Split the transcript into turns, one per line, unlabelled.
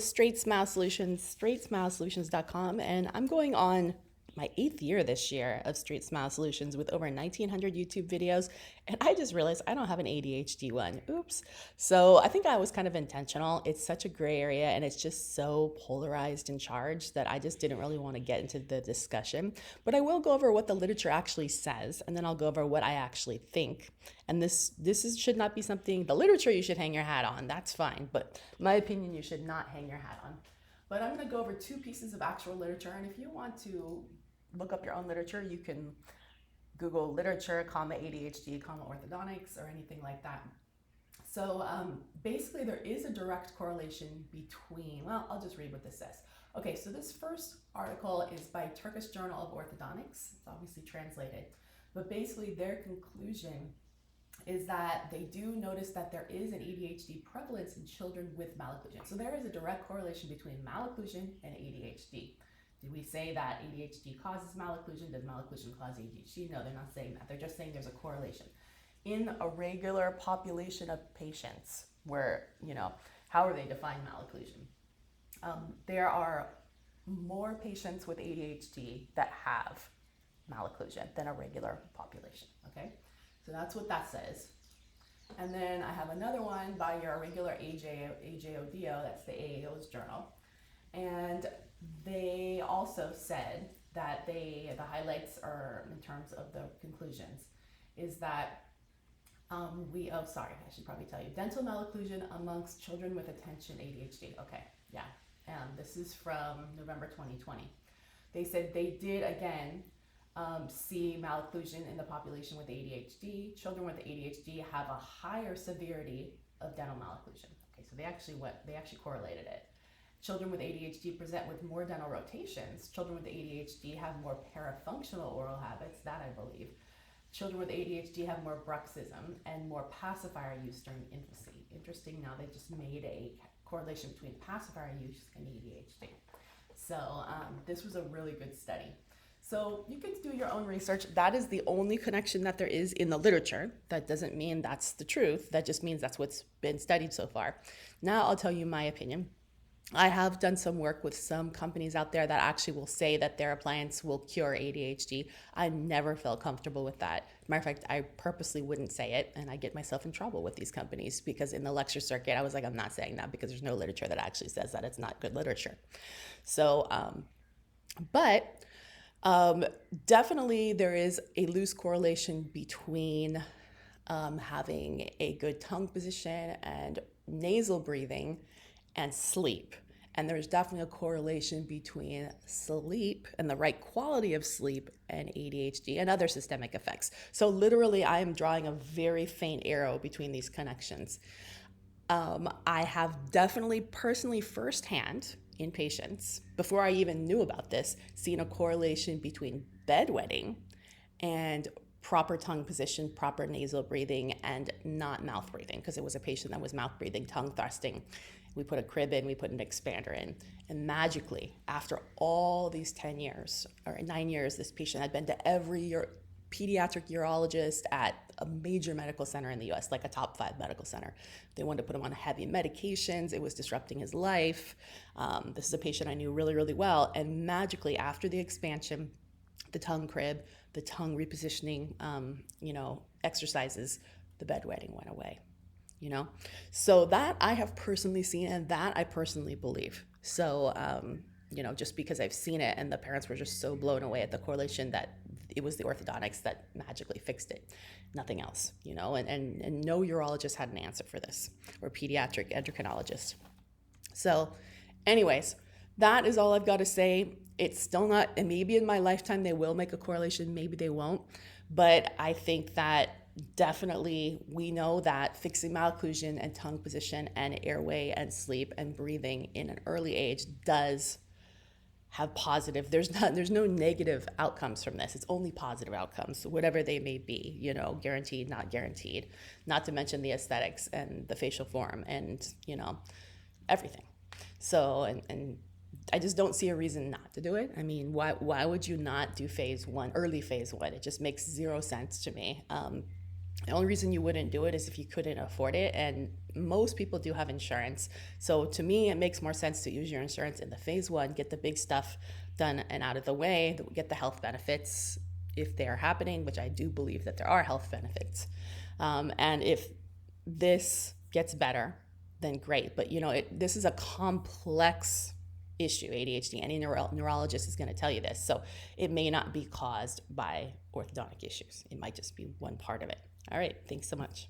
Straightsmile Solutions, straightsmilesolutions.com, and I'm going on my 8th year this year of Straightsmile Solutions with over 1,900 YouTube videos, and I just realized I don't have an ADHD one. Oops. So I think I was kind of intentional. It's such a gray area, and it's just so polarized and charged that I just didn't really want to get into the discussion. But I will go over what the literature actually says, and then I'll go over what I actually think. And should not be something, the literature you should hang your hat on, that's fine, but my opinion you should not hang your hat on. But I'm going to go over 2 pieces of actual literature, and if you want to look up your own literature, you can Google literature, ADHD, orthodontics, or anything like that. So basically there is a direct correlation between, well, I'll just read what this says. Okay, so this first article is by Turkish Journal of Orthodontics. It's obviously translated, but basically their conclusion is that they do notice that there is an ADHD prevalence in children with malocclusion. So there is a direct correlation between malocclusion and ADHD. Did we say that ADHD causes malocclusion? Does malocclusion cause ADHD? No, they're not saying that. They're just saying there's a correlation. In a regular population of patients where, how are they define malocclusion? There are more patients with ADHD that have malocclusion than a regular population, okay? So that's what that says. And then I have another one by your regular AJODO, that's the AAO's journal. And they also said that the highlights are, in terms of the conclusions, is that I should probably tell you. Dental malocclusion amongst children with attention ADHD. Okay, yeah. This is from November 2020. They said they did, again, see malocclusion in the population with ADHD. Children with ADHD have a higher severity of dental malocclusion. Okay, so they actually correlated it. Children with ADHD present with more dental rotations. Children with ADHD have more parafunctional oral habits, that I believe. Children with ADHD have more bruxism and more pacifier use during infancy. Interesting, now they just made a correlation between pacifier use and ADHD. So this was a really good study. So you can do your own research. That is the only connection that there is in the literature. That doesn't mean that's the truth. That just means that's what's been studied so far. Now I'll tell you my opinion. I have done some work with some companies out there that actually will say that their appliance will cure ADHD. I never felt comfortable with that. Matter of fact, I purposely wouldn't say it, and I get myself in trouble with these companies because in the lecture circuit, I was like, I'm not saying that because there's no literature that actually says that. It's not good literature. So, definitely there is a loose correlation between having a good tongue position and nasal breathing and sleep. And there's definitely a correlation between sleep and the right quality of sleep and ADHD and other systemic effects. So literally, I am drawing a very faint arrow between these connections. I have definitely personally firsthand in patients, before I even knew about this, seen a correlation between bedwetting and proper tongue position, proper nasal breathing, and not mouth breathing, because it was a patient that was mouth breathing, tongue thrusting. We put a crib in, we put an expander in, and magically, after all these 10 years, or 9 years, this patient had been to every pediatric urologist at a major medical center in the US, like a top 5 medical center. They wanted to put him on heavy medications. It was disrupting his life. This is a patient I knew really, really well. And magically, after the expansion, the tongue crib, the tongue repositioning, exercises, the bedwetting went away. So that I have personally seen, and that I personally believe. So, just because I've seen it and the parents were just so blown away at the correlation that it was the orthodontics that magically fixed it, nothing else, and no urologist had an answer for this, or pediatric endocrinologist. So anyways, that is all I've got to say. It's still not, and maybe in my lifetime they will make a correlation, maybe they won't, but I think that definitely we know that fixing malocclusion and tongue position and airway and sleep and breathing in an early age does have positive, there's no negative outcomes from this. It's only positive outcomes, whatever they may be, guaranteed, not guaranteed, not to mention the aesthetics and the facial form and, everything. So, and I just don't see a reason not to do it. I mean, why would you not do early phase one? It just makes zero sense to me. The only reason you wouldn't do it is if you couldn't afford it, and most people do have insurance. So to me, it makes more sense to use your insurance in the phase one, get the big stuff done and out of the way, get the health benefits if they are happening, which I do believe that there are health benefits. And if this gets better, then great. But this is a complex issue, ADHD. Any neurologist is going to tell you this. So it may not be caused by orthodontic issues. It might just be one part of it. All right, thanks so much.